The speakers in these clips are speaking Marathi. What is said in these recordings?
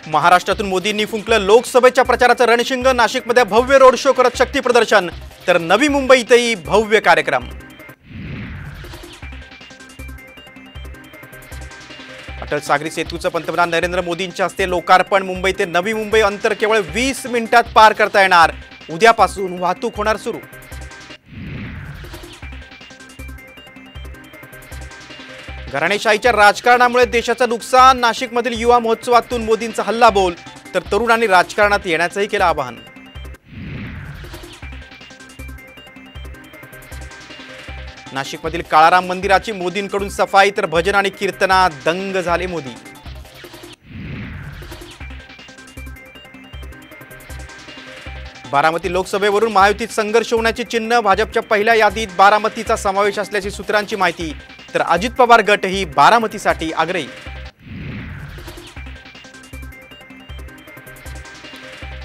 महाराष्ट्रातून मोदींनी फुंकलं लोकसभेच्या प्रचाराचं रणशिंग। नाशिकमध्ये भव्य रोड शो करत शक्ती प्रदर्शन, तर नवी मुंबईतही भव्य कार्यक्रम। अटल सागरी सेतूचं पंतप्रधान नरेंद्र मोदींच्या हस्ते लोकार्पण। मुंबई ते नवी मुंबई अंतर केवळ 20 मिनिटात पार करता येणार। उद्यापासून वाहतूक होणार सुरू। घराणेशाहीच्या राजकारणामुळे देशाचं नुकसान। नाशिकमधील युवा महोत्सवातून मोदींचा हल्लाबोल, तर तरुणांनी राजकारणात येण्याचंही केलं आवाहन। नाशिकमधील काळाराम मंदिराची मोदींकडून सफाई, तर भजन आणि कीर्तनात दंग झाले मोदी। बारामती लोकसभेवरून महायुतीत संघर्ष होण्याची चिन्ह। भाजपच्या पहिल्या यादीत बारामतीचा समावेश असल्याची सूत्रांची माहिती, तर अजित पवार गटही बारामतीसाठी आग्रही।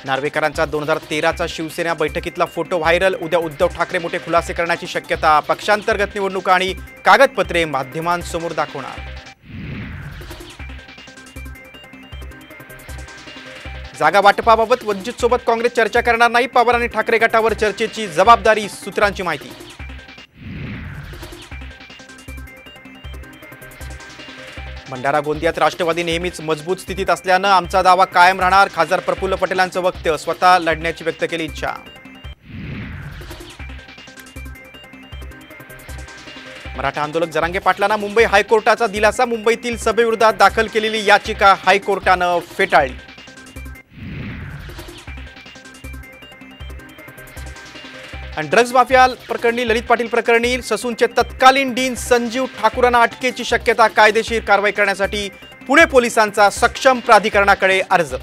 नार्वेकरांचा 2013चा शिवसेना बैठकीतला फोटो व्हायरल। उद्या उद्धव ठाकरे मोठे खुलासे करण्याची शक्यता। पक्षांतर्गत निवडणुका आणि कागदपत्रे माध्यमांसमोर दाखवणार। जागा वाटपाबाबत वंचित सोबत काँग्रेस चर्चा करणार नाही। पवार आणि ठाकरे गटावर चर्चेची जबाबदारी, सूत्रांची माहिती। भंडारा गोंदियात राष्ट्रवादी नेहमीच मजबूत स्थितीत असल्यानं आमचा दावा कायम राहणार। खासदार प्रफुल्ल पटेलांचं वक्तव्य, स्वतः लढण्याची व्यक्त केली इच्छा। मराठा आंदोलक जरांगे पाटलांना मुंबई हायकोर्टाचा दिलासा। मुंबईतील सभेविरोधात दाखल केलेली याचिका हायकोर्टानं फेटाळली। आणि ड्रग्ज माफिया प्रकरणी, ललित पाटील प्रकरणी ससूनचे तत्कालीन डीन संजीव ठाकूरांना अटकेची शक्यता। कायदेशीर कारवाई करण्यासाठी पुणे पोलिसांचा सक्षम प्राधिकरणाकडे अर्ज।